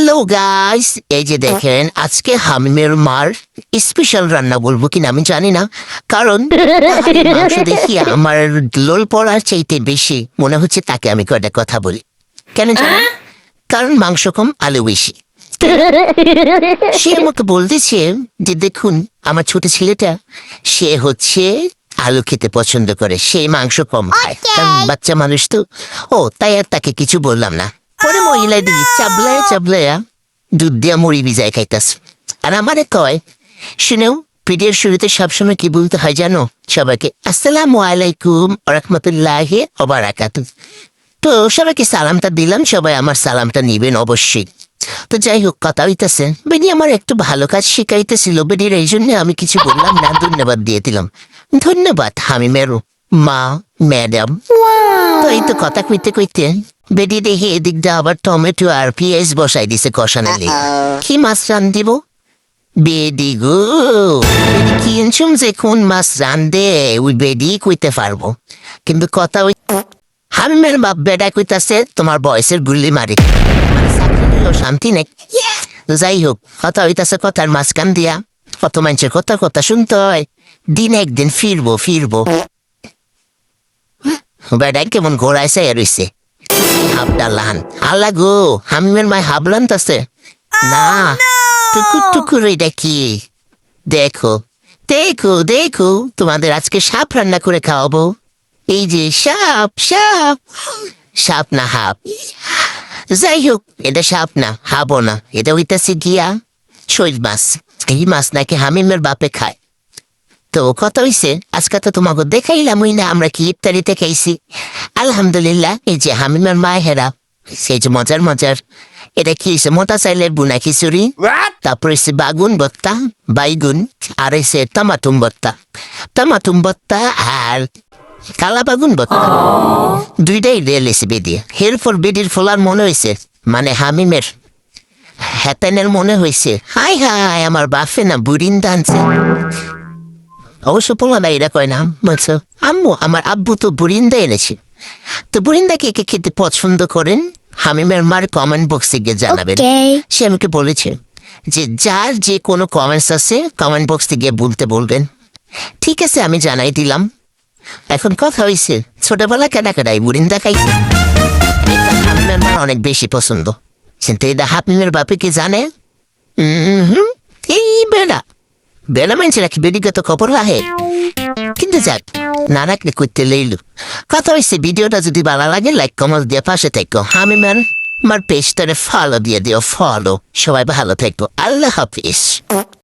Hello guys, এই যে দেখেন আজকে হামিমের মার স্পেশাল রান্না বলবো কিনা আমি জানি না, কারণ তাহার মাংস দেখি আমার লোল পড়ার চাইতে বেশি মনে হচ্ছে তাকে আমি কয়টা কথা বলি। কেন জানেন? কারণ মাংস কম আলু বেশি। সে আমাকে বলতেছে যে দেখুন আমার ছোট ছেলেটা, সে হচ্ছে আলু খেতে পছন্দ করে, সে মাংস কম খায়, কারণ বাচ্চা মানুষ তো। ও তাই আর তাকে কিছু বললাম না। পরে মহিলা দিয়ে চাবলায়া চাবলায়া দুধ দিয়া মুড়ি ভিজায় খাইতাস। আর আমারে কয়, শুনেও ভিডিওর শুরুতে সবসময় কি বলতে হয় জানো সবাইকে? আসসালামু আলাইকুম রাহমাতুল্লাহি ওয়া বারাকাতুহু। তো সবাইকে সালামটা দিলাম, সবাই আমার সালামটা নিবেন অবশ্যই। তো যাই হোক, কথা হইতেছে বেনি আমার একটু ভালো কাজ শিখাইতেছিল বেনির, এই জন্য আমি কিছু বললাম না, ধন্যবাদ দিয়ে দিলাম। ধন্যবাদ হামিমের মা, ম্যাডাম। তো এই তো কথা কইতে কইতে বেডি দেখি এদিকটা আবার টমেটো আর পেঁয়াজ বসাই দিছে কষানোর লেগে। কি মাছ রান দিব? বেডি গো, বেডি কি এনছুম যে কোন মাছ রান্ধে ওই বেডি কইতে পারবো, কিন্তু কথা ওই হামিমের বাপ বেডা কইতাছে তোমার বয়সের গুল্লি মারি, মানে চাকরি নিলেও শান্তি নেই। তো যাই হোক, কথা হইতাছে কথার মাঝখান দিয়া কত মানুষের কথা কথা শুনতে হয়। দিন একদিন ফিরবো ফিরবো, বেডাই কেমন ঘোরাইছে রইছে হাবডা লান। আল্লাহ গো, হামিমের মায় হাবলানতাছে না, টুকুর টুকুর এটা কি? দেখো দেখো দেখো, তোমাদের আজকে সাপ রান্না করে খাওয়াবো। এই যে সাপ সাপ, সাপ না হাপ। যাই হোক, এটা সাপ না হাবো না, এটা হইতাছে গিয়া শৈল মাছ। এই মাছ নাকি হামিমের বাপে খায়। তো কথা হইছে আজকে তো তোমাকে দেখাইলাম না আমরা কি ইফতারিতে খাইছি। আলহামদুলিল্লাহ, এই যে হামিমের মায়েরা সেই যে মজার মজার, এটা কি হয়েছে মোটা চাইলের বুনা খিচুড়ি, তারপর এসে বাগুন ভর্তা, বাইগুন, আর এসে টমাটুম ভর্তা, টমাটুম ভর্তা আর কালা বাগুন ভর্তা। দুইটাই রেল এসে বেদিয়ে এরপর বেডির ফলার মনে হয়েছে, মানে হামিমের হেতানের মনে হয়েছে, হাই হাই আমার বাপে না বুড়িন দানছে। অবশ্য পোলা এরা কয় না, বলছো আম্মু আমার আব্বু তো বুরিন্দা এনেছে। তো বুরিন্দা কে কে খেতে পছন্দ করেন হামিমের মার কমেন্ট বক্সে গিয়ে জানাবেন। সে আমাকে বলেছে যে যার যে কোনো কমেন্টস আছে কমেন্ট বক্সে গিয়ে বলতে বলবেন। ঠিক আছে, আমি জানাই দিলাম। এখন কথা হয়েছে ছোটবেলা কেনাকাটাই বুরিন্দা খাইছে, এটা হামিমের মার অনেক বেশি পছন্দ। কিন্তু এটা হামিমের বাপে কি জানে? এই বেড়া বেলা মানছে নাকি বেডিগত খবর রাহে, কিন্তু যাক না রাখলে করতে লইলু। কথা হয়েছে ভিডিওটা যদি ভালো লাগে লাইক কমেন্ট দিয়ে পাশে থাকো। হামিমের মার পেজটারে ফলো দিয়ে দিও, ফলো। সবাই ভালো থাকবো, আল্লাহ হাফিজ।